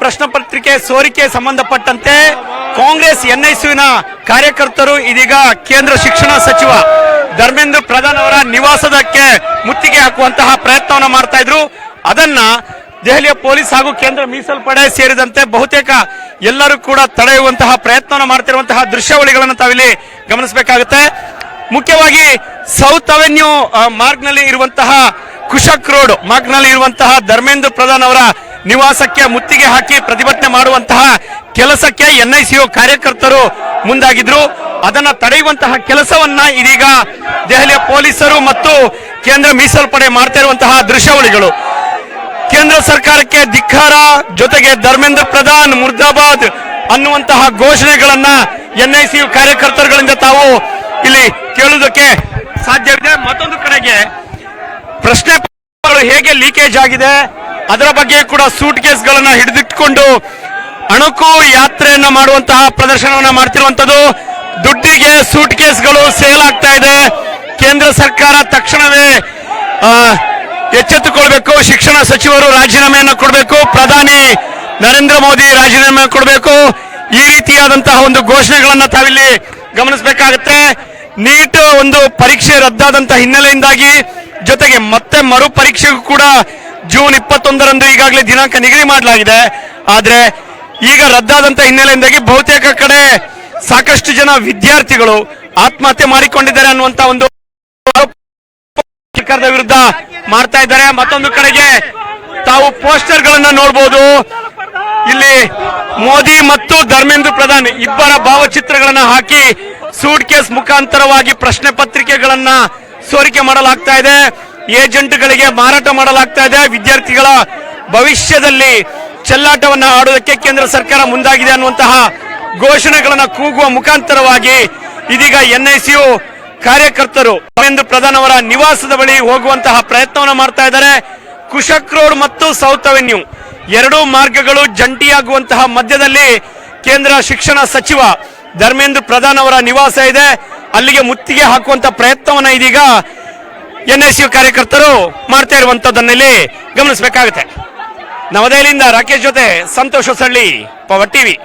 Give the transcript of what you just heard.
ಪ್ರಶ್ನೆ ಪತ್ರಿಕೆ ಸೋರಿಕೆ ಸಂಬಂಧಪಟ್ಟಂತೆ ಕಾಂಗ್ರೆಸ್ ಎನ್ಐಸಿಯುನ ಕಾರ್ಯಕರ್ತರು ಇದೀಗ ಕೇಂದ್ರ ಶಿಕ್ಷಣ ಸಚಿವ ಧರ್ಮೇಂದ್ರ ಪ್ರಧಾನ್ ಅವರ ನಿವಾಸಕ್ಕೆ ಮುತ್ತಿಗೆ ಹಾಕುವಂತಹ ಪ್ರಯತ್ನವನ್ನು ಮಾಡ್ತಾ ಇದ್ರು. ಅದನ್ನ ದೆಹಲಿಯ ಪೊಲೀಸ್ ಹಾಗೂ ಕೇಂದ್ರ ಮೀಸಲು ಪಡೆ ಸೇರಿದಂತೆ ಬಹುತೇಕ ಎಲ್ಲರೂ ಕೂಡ ತಡೆಯುವಂತಹ ಪ್ರಯತ್ನವನ್ನು ಮಾಡ್ತಿರುವಂತಹ ದೃಶ್ಯಾವಳಿಗಳನ್ನು ತಾವಿಲ್ಲಿ ಗಮನಿಸಬೇಕಾಗುತ್ತೆ. ಮುಖ್ಯವಾಗಿ ಸೌತ್ ಅವೆನ್ಯೂ ಮಾರ್ಗ್ನಲ್ಲಿ ಇರುವಂತಹ ಕುಶಕ್ ರೋಡ್ ಮಾರ್ಗ್ನಲ್ಲಿ ಇರುವಂತಹ ಧರ್ಮೇಂದ್ರ ಪ್ರಧಾನ್ ಅವರ ನಿವಾಸಕ್ಕೆ ಮುತ್ತಿಗೆ ಹಾಕಿ ಪ್ರತಿಭಟನೆ ಮಾಡುವಂತಹ ಕೆಲಸಕ್ಕೆ ಎನ್ಐಸಿಯು ಕಾರ್ಯಕರ್ತರು ಮುಂದಾಗಿದ್ರು. ಅದನ್ನ ತಡೆಯುವಂತಹ ಕೆಲಸವನ್ನ ಇದೀಗ ದೆಹಲಿಯ ಪೊಲೀಸರು ಮತ್ತು ಕೇಂದ್ರ ಮೀಸಲು ಪಡೆ ಮಾಡ್ತಾ ಇರುವಂತಹ ದೃಶ್ಯಾವಳಿಗಳು. ಕೇಂದ್ರ ಸರ್ಕಾರಕ್ಕೆ ಧಿಕ್ಕಾರ, ಜೊತೆಗೆ ಧರ್ಮೇಂದ್ರ ಪ್ರಧಾನ್ ಮುರ್ದಾಬಾದ್ ಅನ್ನುವಂತಹ ಘೋಷಣೆಗಳನ್ನ ಎನ್ಐಸಿಯು ಕಾರ್ಯಕರ್ತರುಗಳಿಂದ ತಾವು ಇಲ್ಲಿ ಕೇಳುವುದಕ್ಕೆ ಸಾಧ್ಯವಿದೆ. ಮತ್ತೊಂದು ಕಡೆಗೆ ಪ್ರಶ್ನೆ ಪತ್ರಿಕೆಗಳು ಹೇಗೆ ಲೀಕೇಜ್ ಆಗಿದೆ ಅದರ ಬಗ್ಗೆ ಕೂಡ ಸೂಟ್ ಕೇಸ್ಗಳನ್ನ ಹಿಡಿದಿಟ್ಟುಕೊಂಡು ಅಣುಕು ಯಾತ್ರೆಯನ್ನ ಮಾಡುವಂತಹ ಪ್ರದರ್ಶನವನ್ನ ಮಾಡ್ತಿರುವಂತದ್ದು. ದುಡ್ಡಿಗೆ ಸೂಟ್ ಕೇಸ್ಗಳು ಸೇಲ್ ಆಗ್ತಾ ಇದೆ. ಕೇಂದ್ರ ಸರ್ಕಾರ ತಕ್ಷಣವೇ ಎಚ್ಚೆತ್ತುಕೊಳ್ಬೇಕು. ಶಿಕ್ಷಣ ಸಚಿವರು ರಾಜೀನಾಮೆಯನ್ನು ಕೊಡಬೇಕು. ಪ್ರಧಾನಿ ನರೇಂದ್ರ ಮೋದಿ ರಾಜೀನಾಮೆ ಕೊಡಬೇಕು. ಈ ರೀತಿಯಾದಂತಹ ಒಂದು ಘೋಷಣೆಗಳನ್ನ ತಾವಿಲ್ಲಿ ಗಮನಿಸಬೇಕಾಗುತ್ತೆ. ನೀಟ್ ಒಂದು ಪರೀಕ್ಷೆ ರದ್ದಾದಂತಹ ಹಿನ್ನೆಲೆಯಿಂದಾಗಿ ಜೊತೆಗೆ ಮತ್ತೆ ಮರು ಪರೀಕ್ಷೆಗೂ ಕೂಡ ಜೂನ್ 21ರಂದು ಈಗಾಗಲೇ ದಿನಾಂಕ ನಿಗದಿ ಮಾಡಲಾಗಿದೆ. ಆದ್ರೆ ಈಗ ರದ್ದಾದಂತಹ ಹಿನ್ನೆಲೆಯಿಂದಾಗಿ ಬಹುತೇಕ ಕಡೆ ಸಾಕಷ್ಟು ಜನ ವಿದ್ಯಾರ್ಥಿಗಳು ಆತ್ಮಹತ್ಯೆ ಮಾಡಿಕೊಂಡಿದ್ದಾರೆ ಅನ್ನುವಂತ ಒಂದು ಸರ್ಕಾರದ ವಿರುದ್ಧ ಮಾಡ್ತಾ ಇದ್ದಾರೆ. ಮತ್ತೊಂದು ಕಡೆಗೆ ತಾವು ಪೋಸ್ಟರ್ ಗಳನ್ನ ನೋಡಬಹುದು. ಇಲ್ಲಿ ಮೋದಿ ಮತ್ತು ಧರ್ಮೇಂದ್ರ ಪ್ರಧಾನ್ ಇಬ್ಬರ ಭಾವಚಿತ್ರಗಳನ್ನ ಹಾಕಿ ಸೂಟ್ ಕೇಸ್ ಮುಖಾಂತರವಾಗಿ ಪ್ರಶ್ನೆ ಪತ್ರಿಕೆಗಳನ್ನ ಸೋರಿಕೆ ಮಾಡಲಾಗ್ತಾ ಇದೆ. ಏಜೆಂಟ್ಗಳಿಗೆ ಮಾರಾಟ ಮಾಡಲಾಗ್ತಾ ಇದೆ. ವಿದ್ಯಾರ್ಥಿಗಳ ಭವಿಷ್ಯದಲ್ಲಿ ಚೆಲ್ಲಾಟವನ್ನ ಆಡೋದಕ್ಕೆ ಕೇಂದ್ರ ಸರ್ಕಾರ ಮುಂದಾಗಿದೆ ಅನ್ನುವಂತಹ ಘೋಷಣೆಗಳನ್ನ ಕೂಗುವ ಮುಖಾಂತರವಾಗಿ ಇದೀಗ ಎನ್ಐಸಿಯು ಕಾರ್ಯಕರ್ತರು ಧರ್ಮೇಂದ್ರ ಪ್ರಧಾನ್ ಅವರ ನಿವಾಸದ ಬಳಿ ಹೋಗುವಂತಹ ಪ್ರಯತ್ನವನ್ನು ಮಾಡ್ತಾ ಇದ್ದಾರೆ. ಕುಶಕ್ ರೋಡ್ ಮತ್ತು ಸೌತ್ ಅವೆನ್ಯೂ ಎರಡೂ ಮಾರ್ಗಗಳು ಜಂಟಿಯಾಗುವಂತಹ ಮಧ್ಯದಲ್ಲಿ ಕೇಂದ್ರ ಶಿಕ್ಷಣ ಸಚಿವ ಧರ್ಮೇಂದ್ರ ಪ್ರಧಾನ್ ಅವರ ನಿವಾಸ ಇದೆ. ಅಲ್ಲಿಗೆ ಮುತ್ತಿಗೆ ಹಾಕುವಂತ ಪ್ರಯತ್ನವನ್ನ ಇದೀಗ ಎನ್ಐಸಿಯು ಕಾರ್ಯಕರ್ತರು ಮಾಡ್ತಾ ಇರುವಂತದ್ದನ್ನಲ್ಲಿ ಗಮನಿಸಬೇಕಾಗುತ್ತೆ. ನವದೆಹಲಿಯಿಂದ ರಾಕೇಶ್ ಜೊತೆ ಸಂತೋಷ್ ಹೊಸಳ್ಳಿ, ಪವರ್ ಟಿವಿ.